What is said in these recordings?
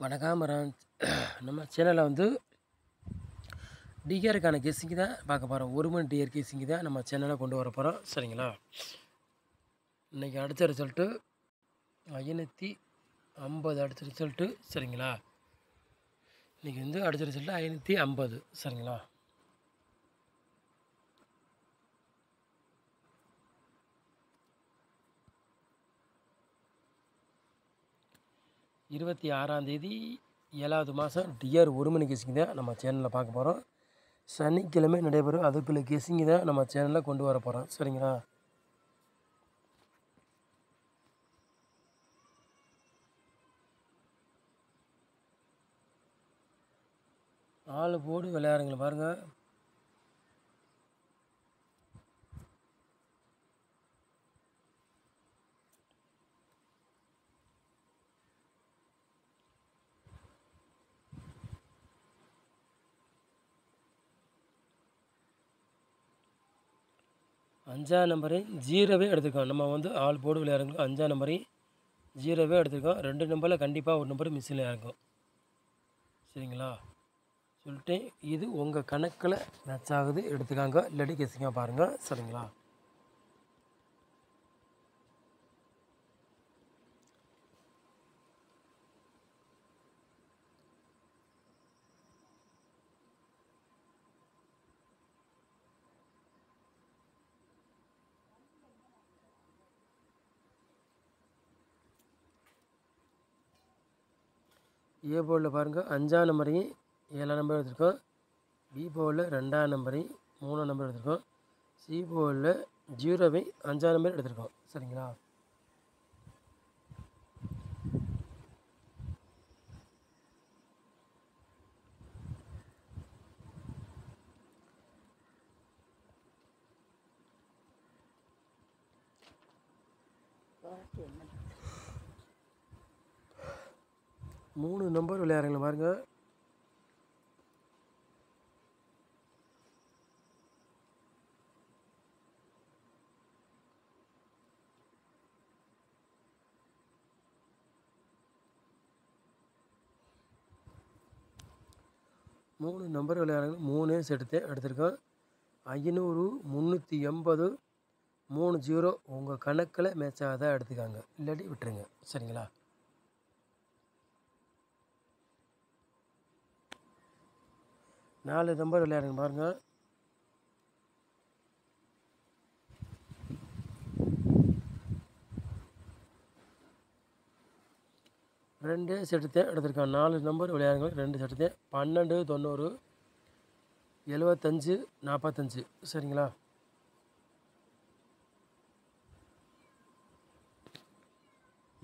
வணக்கம் நம்ம சேனலில் வந்து டிஆருக்கான கேஸிங்கு தான் பார்க்க போகிறோம். 1 மணி டிஆர் கேஸிங்கு தான் நம்ம சேனலில் கொண்டு வர போகிறோம். சரிங்களா? இன்றைக்கி அடித்த ரிசல்ட்டு 550 அடித்த ரிசல்ட்டு. சரிங்களா? இன்றைக்கி வந்து அடித்த ரிசல்ட்டு 550. சரிங்களா? இருபத்தி 6ஆம் தேதி 7வது மாதம் டிஆர் 1 மணி கேஸிங் தான் நம்ம சேனலில் பார்க்க போகிறோம். சனிக்கிழமை நடைபெறும் அதுக்குள்ள கேஸிங் தான் நம்ம சேனலில் கொண்டு வர போகிறோம். சரிங்களா? ஆள் போடு விளையாடுங்களேன் பாருங்கள். அஞ்சாம் நம்பரையும் ஜீரோவே எடுத்துருக்கோம். நம்ம வந்து ஆள் போர்டு விளையாடுறோம். 5ஆம் நம்பரையும் ஜீரோவே எடுத்துருக்கோம். 2 நம்பரில் கண்டிப்பாக ஒரு நம்பர் மிஸ்ஸில் இருக்கும். சரிங்களா? சொல்லிட்டு இது உங்கள் கணக்கில் மேட்ச் ஆகுது எடுத்துக்காங்க, இல்லாட்டி கெஸிங்காக பாருங்கள். சரிங்களா? ஏ போர்டில் பாருங்கள் 5ஆம் நம்பரையும் 7ஆம் நம்பர் எடுத்துருக்கோம். பி போர்டில் 2ஆம் நம்பரையும் 3ஆம் நம்பர் எடுத்துருக்கோம். சி போர்டில் ஜீரோவை 5ஆம் நம்பர் எடுத்துருக்கோம். சரிங்களா? மூணு நம்பர் விளையாடுறீங்களா பாருங்கள். மூணு நம்பர் விளையாடுங்க. 3 செட்டு எடுத்திருக்கோம். 500, 380, 30 உங்கள் கணக்கில் மேட்ச் ஆகாதான் எடுத்துக்காங்க, இல்லாட்டி விட்டுருங்க. சரிங்களா? நாலு நம்பர் விளையாடுங்க பாருங்கள். ரெண்டு செட்டு எடுத்திருக்கான். 4 நம்பர் விளையாடுங்க. 2 செட்டு 12, 90, 75, 45. சரிங்களா?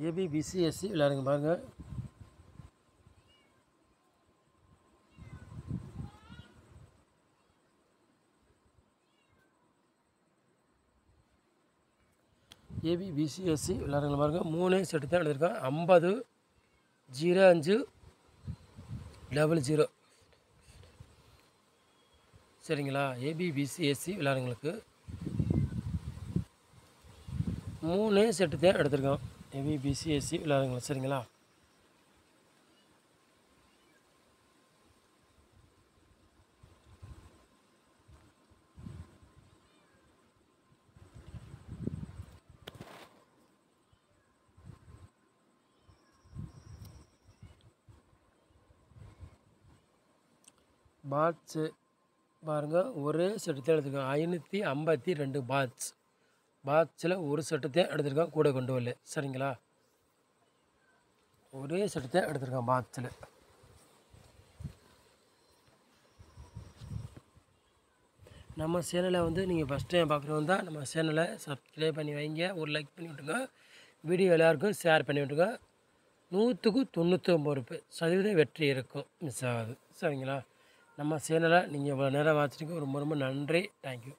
ஏபி பிசி எஸ்சி விளையாடுங்க பாருங்கள். ஏபி பிசி எஸ்சி விளையாடுங்க பாருங்கள். 3 செட்டு தான் எடுத்திருக்கான். 50, 05, 00. சரிங்களா? ஏபி பிசி எஸ்சி விளையாடுங்களுக்கு 3 செட்டு தான் எடுத்திருக்கோம். ஏபி பிசி எஸ்சி விளையாடுங்களா? சரிங்களா? பாட்ஸு பாருங்கள். ஒரே செட்டு தான் எடுத்துருக்கோம். 552 பாட்ஸ். பாட்ஸில் ஒரு செட்டு தான் எடுத்திருக்கோம், கூட கொண்டு வரல. சரிங்களா? ஒரே செட்டு தான் எடுத்திருக்கோம் பாட்ஸில். நம்ம சேனலை வந்து நீங்கள் ஃபஸ்ட் டைம் பார்க்குறவங்க தான் நம்ம சேனலை சப்ஸ்கிரைப் பண்ணி வைங்க. ஒரு லைக் பண்ணி விட்டுங்க. வீடியோ எல்லாருக்கும் ஷேர் பண்ணி விட்டுங்க. 100க்கு 99% வெற்றி இருக்கும், மிஸ் ஆகாது. சரிங்களா? நம்ம சேனலை நீங்கள் இவ்வளோ நேரம் வாட்சிங்க. ரொம்ப ரொம்ப நன்றி. தேங்க்யூ.